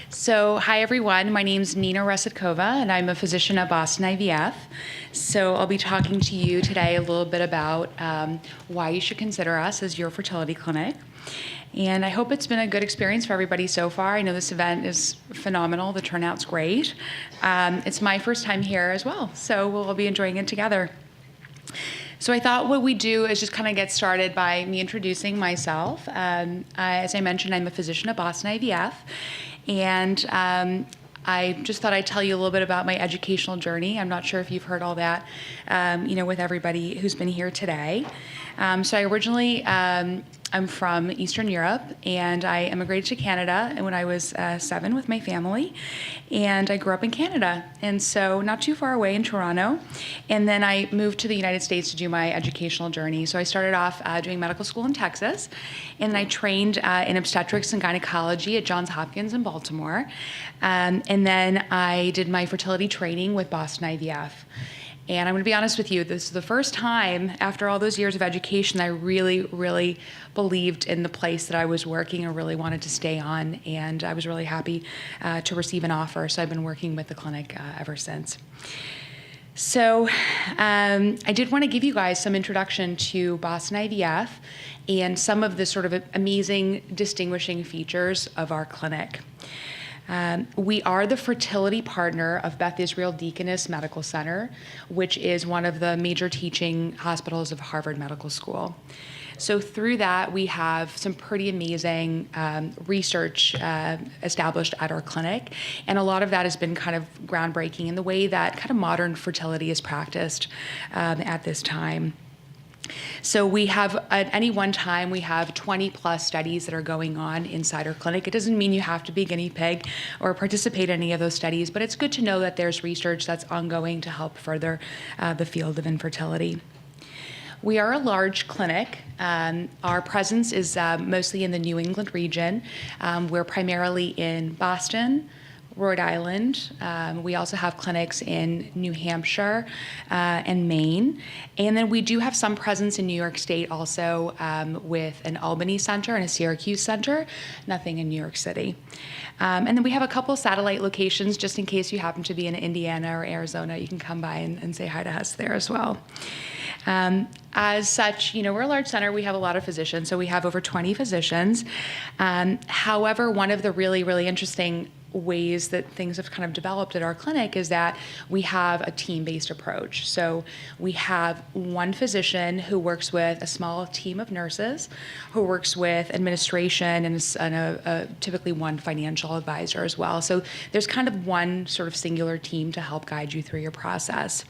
So, hi everyone. My name's Nina Residkova, and I'm a physician at Boston Ivf. So, I'll be talking to you today a little bit about why you should consider us as your fertility clinic. And I hope it's been a good experience for everybody so far. I know this event is phenomenal. The turnout's great. It's my first time here as well, so we'll all be enjoying it together. So I thought what we do is just kind of get started by me introducing myself. As I mentioned, I'm a physician at Boston Ivf, and I just thought I'd tell you a little bit about my educational journey. I'm not sure if you've heard all that, with everybody who's been here today. So I originally, I'm from Eastern Europe, and I immigrated to Canada when I was 7 with my family, and I grew up in Canada, and so not too far away in Toronto. And then I moved to the United States to do my educational journey. So I started off doing medical school in Texas, and I trained in obstetrics and gynecology at Johns Hopkins in Baltimore. And then I did my fertility training with Boston Ivf. And I'm going to be honest with you, this is the first time after all those years of education I really believed in the place that I was working and really wanted to stay on. And I was really happy to receive an offer. So I've been working with the clinic ever since. So I did want to give you guys some introduction to Boston Ivf and some of the sort of amazing distinguishing features of our clinic. We are the fertility partner of Beth Israel Deaconess Medical Center, which is one of the major teaching hospitals of Harvard Medical School. So through that, we have some pretty amazing research established at our clinic, and a lot of that has been kind of groundbreaking in the way that kind of modern fertility is practiced at this time. So we have, at any one time, we have 20 plus studies that are going on inside our clinic. It doesn't mean you have to be a guinea pig or participate in any of those studies, but it's good to know that there's research that's ongoing to help further the field of infertility. We are a large clinic. Our presence is mostly in the New England region. We're primarily in Boston, Rhode Island. We also have clinics in New Hampshire and Maine. And then we do have some presence in New York State also with an Albany center and a Syracuse center, nothing in New York City. And then we have a couple satellite locations just in case you happen to be in Indiana or Arizona. You can come by and say hi to us there as well. As such, we're a large center. We have a lot of physicians, so we have over 20 physicians. However, one of the really interesting ways that things have kind of developed at our clinic is that we have a team-based approach. So we have one physician who works with a small team of nurses, who works with administration and typically one financial advisor as well. So there's kind of one sort of singular team to help guide you through your process.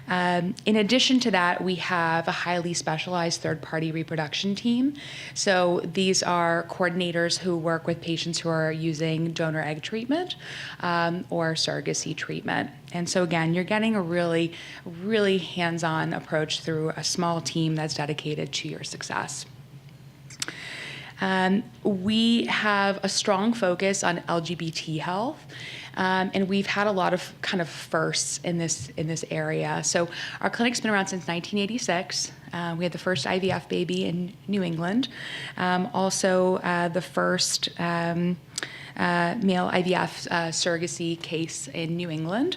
In addition to that, we have a highly specialized third-party reproduction team. So these are coordinators who work with patients who are using donor egg treatment or surrogacy treatment. And so again, you're getting a really hands-on approach through a small team that's dedicated to your success. We have a strong focus on LGBT health. And we've had a lot of kind of firsts in this area. So our clinic's been around since 1986. We had the first IVF baby in New England. Also, the first male IVF surrogacy case in New England.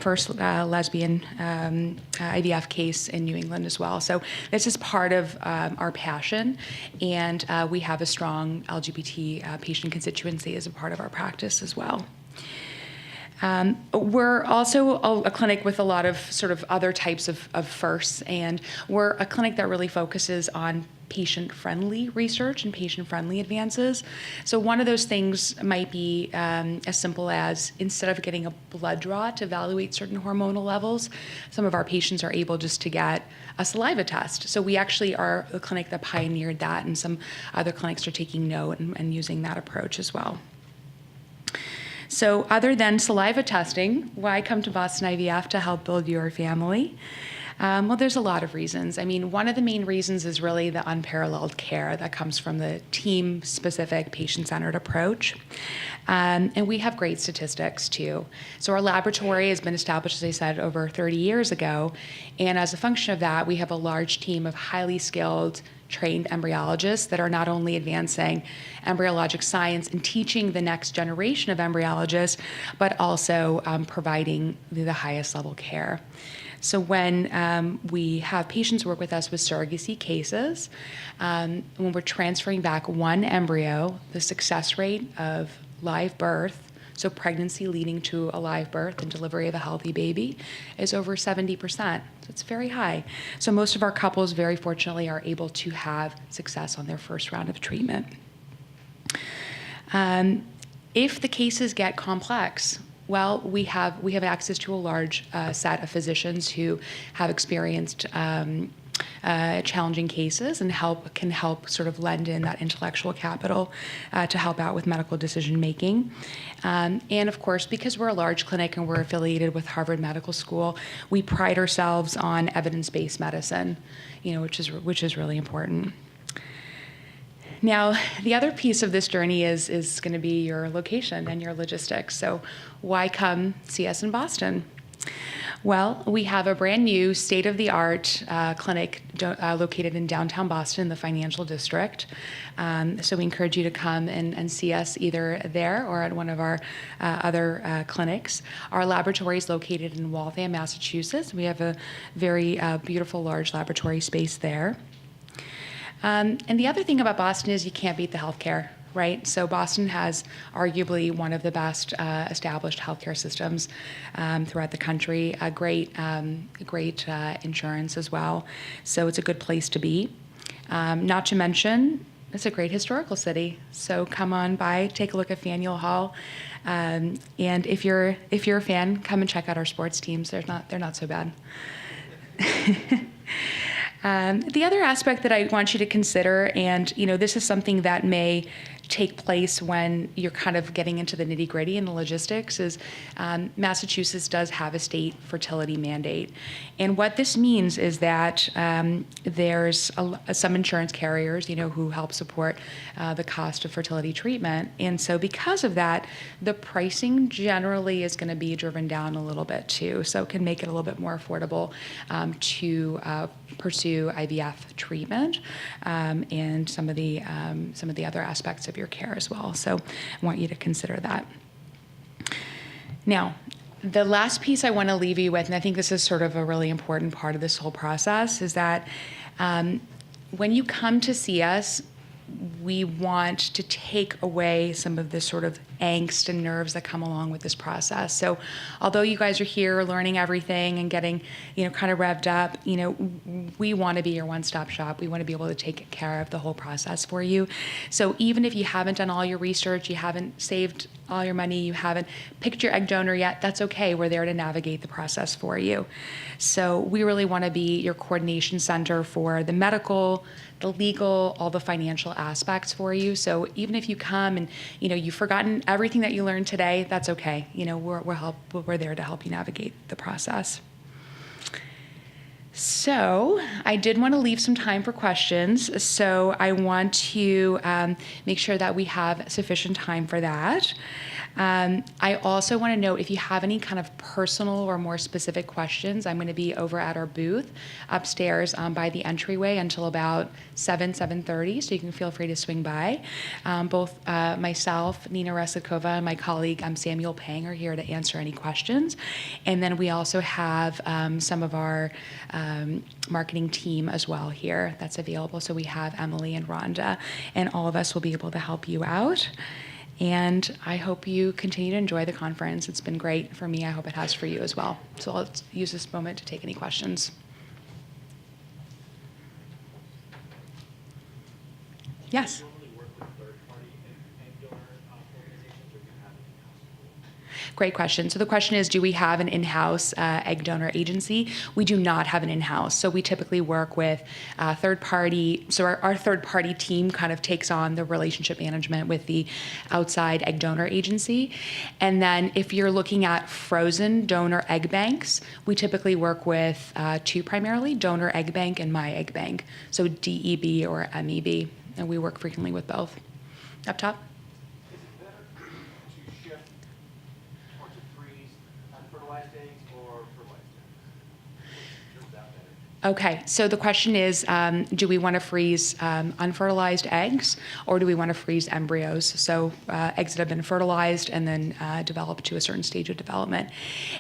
First lesbian IVF case in New England as well. So this is part of our passion, and we have a strong LGBT patient constituency as a part of our practice as well. We're also a clinic with a lot of sort of other types of firsts, and we're a clinic that really focuses on patient-friendly research and patient-friendly advances. So one of those things might be as simple as, instead of getting a blood draw to evaluate certain hormonal levels, some of our patients are able just to get a saliva test. So we actually are the clinic that pioneered that, and some other clinics are taking note and using that approach as well. So other than saliva testing, why come to Boston Ivf to help build your family? Well, there's a lot of reasons. I mean, one of the main reasons is really the unparalleled care that comes from the team-specific, patient-centered approach. And we have great statistics, too. So our laboratory has been established, as I said, over 30 years ago. And as a function of that, we have a large team of highly skilled trained embryologists that are not only advancing embryologic science and teaching the next generation of embryologists, but also providing the highest level care. So when we have patients work with us with surrogacy cases, when we're transferring back one embryo, the success rate of live birth, so pregnancy leading to a live birth and delivery of a healthy baby, is over 70%. So it's very high. So most of our couples, very fortunately, are able to have success on their first round of treatment. If the cases get complex, well, we have access to a large set of physicians who have experienced challenging cases and can help sort of lend in that intellectual capital to help out with medical decision making. And of course, because we're a large clinic and we're affiliated with Harvard Medical School, we pride ourselves on evidence-based medicine, which is really important. Now, the other piece of this journey is going to be your location and your logistics. So why come see us in Boston? Well, we have a brand new state-of-the-art clinic located in downtown Boston, the financial district. So we encourage you to come and see us either there or at one of our other clinics. Our laboratory is located in Waltham, Massachusetts. We have a very beautiful, large laboratory space there. And the other thing about Boston is you can't beat the healthcare, right? So Boston has arguably one of the best established healthcare systems throughout the country, a great insurance as well. So it's a good place to be. Not to mention, it's a great historical city. So come on by, take a look at Faneuil Hall. And if you're a fan, come and check out our sports teams. They're not so bad. The other aspect that I want you to consider, and this is something that may take place when you're kind of getting into the nitty-gritty and the logistics, is Massachusetts does have a state fertility mandate. And what this means is that there's some insurance carriers, who help support the cost of fertility treatment. And so because of that, the pricing generally is going to be driven down a little bit too. So it can make it a little bit more affordable to pursue IVF treatment and some of the other aspects of your care as well. So I want you to consider that. Now, the last piece I want to leave you with, and I think this is sort of a really important part of this whole process, is that when you come to see us, we want to take away some of this sort of angst and nerves that come along with this process. So although you guys are here learning everything and getting, kind of revved up, we want to be your one-stop shop. We want to be able to take care of the whole process for you. So even if you haven't done all your research, you haven't saved all your money, you haven't picked your egg donor yet, that's okay. We're there to navigate the process for you. So we really want to be your coordination center for the medical, the legal, all the financial aspects for you. So even if you come and you've forgotten everything that you learned today, that's okay. We're there to help you navigate the process. So I did want to leave some time for questions. So I want to make sure that we have sufficient time for that. I also want to note, if you have any kind of personal or more specific questions, I'm going to be over at our booth upstairs by the entryway until about 7:30, so you can feel free to swing by. Both myself, Nina Resikova, and my colleague Samuel Pang are here to answer any questions. And then we also have some of our marketing team as well here that's available. So we have Emily and Rhonda, and all of us will be able to help you out. And I hope you continue to enjoy the conference. It's been great for me. I hope it has for you as well. So let's use this moment to take any questions. Yes? Do you normally work with third-party egg donor organizations, or do you have an in-house pool? Great question. So the question is, do we have an in-house egg donor agency? We do not have an in-house. So we typically work with third-party. So our third-party team kind of takes on the relationship management with the outside egg donor agency. And then if you're looking at frozen donor egg banks, we typically work with two primarily, Donor Egg Bank and My Egg Bank. So DEB or MEB. And we work frequently with both. Up top? Is it better to shift or to freeze unfertilized eggs or fertilized eggs? Which turns out better? Okay, so the question is, do we want to freeze unfertilized eggs, or do we want to freeze embryos? So eggs that have been fertilized and then developed to a certain stage of development.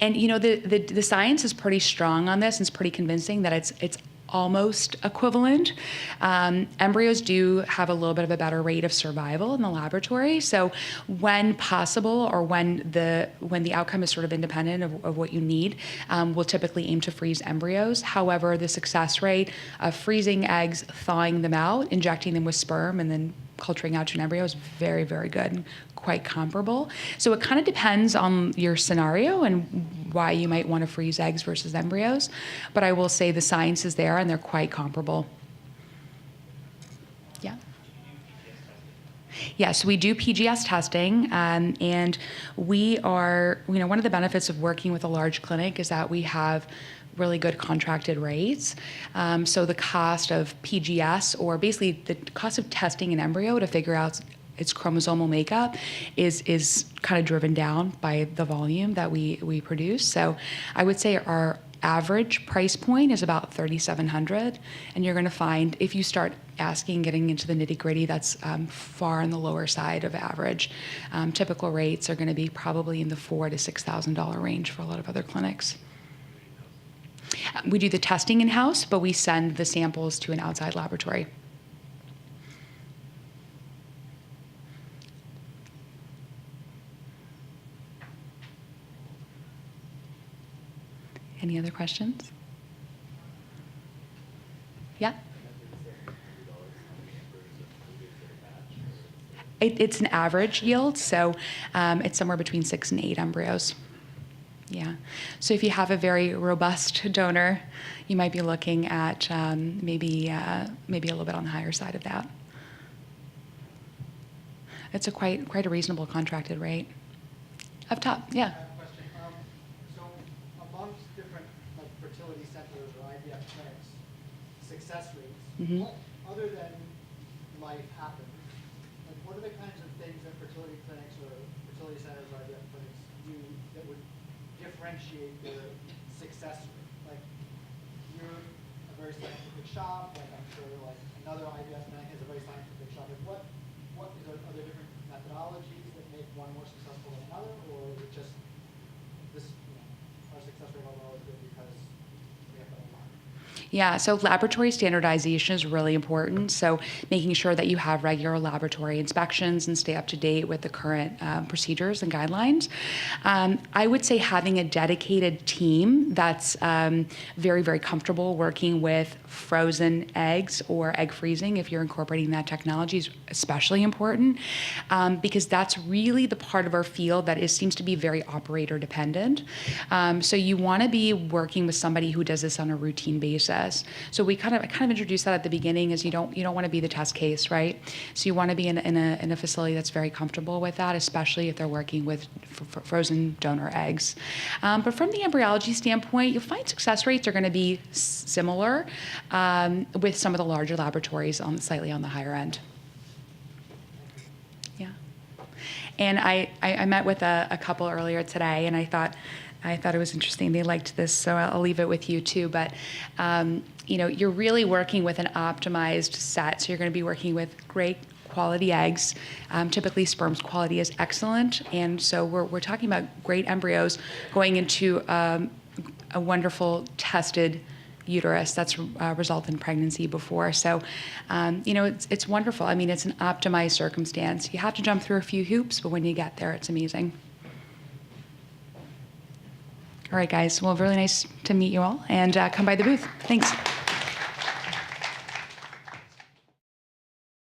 And the science is pretty strong on this, and it's pretty convincing that it's almost equivalent. Embryos do have a little bit of a better rate of survival in the laboratory. So when possible, or when the outcome is sort of independent of what you need, we'll typically aim to freeze embryos. However, the success rate of freezing eggs, thawing them out, injecting them with sperm, and then culturing out to an embryo is very, very good and quite comparable. So it kind of depends on your scenario and why you might want to freeze eggs versus embryos. But I will say the science is there and they're quite comparable. Yeah. Yes, we do PGS testing, and we are, one of the benefits of working with a large clinic is that we have really good contracted rates. So the cost of PGS, or basically the cost of testing an embryo to figure out its chromosomal makeup, is kind of driven down by the volume that we produce. So I would say our average price point is about $3,700, and you're going to find if you start getting into the nitty-gritty, that's far on the lower side of average. Typical rates are going to be probably in the $4,000 to $6,000 range for a lot of other clinics. We do the testing in-house, but we send the samples to an outside laboratory. Any other questions? Yeah? It's an average yield, so it's somewhere between 6 and 8 embryos. Yeah. So if you have a very robust donor, you might be looking at maybe a little bit on the higher side of that. It's quite a reasonable contracted rate. Up top, yeah. I have a question. So amongst different fertility centers or IVF clinics, success rates, what, other than life happens, what are the kinds of things that fertility clinics or fertility centers or IVF clinics do that would differentiate their success rate? Like, you're a very scientific shop, like I'm sure another IVF clinic has a very scientific shop. Like are there different methodologies that make one more successful than another, or is it just this, our success rate overall is good because we have better luck? Yeah, so laboratory standardization is really important. So making sure that you have regular laboratory inspections and stay up to date with the current procedures and guidelines. I would say having a dedicated team that's very, very comfortable working with frozen eggs or egg freezing, if you're incorporating that technology, is especially important, because that's really the part of our field that seems to be very operator dependent. So you want to be working with somebody who does this on a routine basis. So I kind of introduced that at the beginning, is you don't want to be the test case, right? So you want to be in a facility that's very comfortable with that, especially if they're working with frozen donor eggs. But from the embryology standpoint, you'll find success rates are going to be similar with some of the larger laboratories slightly on the higher end. Yeah. And I met with a couple earlier today, and I thought it was interesting. They liked this, so I'll leave it with you too. But you're really working with an optimized set. So you're going to be working with great quality eggs. Typically, sperm's quality is excellent, and so we're talking about great embryos going into a wonderful tested uterus that's resulted in pregnancy before. So, it's wonderful. I mean, it's an optimized circumstance. You have to jump through a few hoops, but when you get there, it's amazing. All right, guys. Well, really nice to meet you all, and come by the booth. Thanks.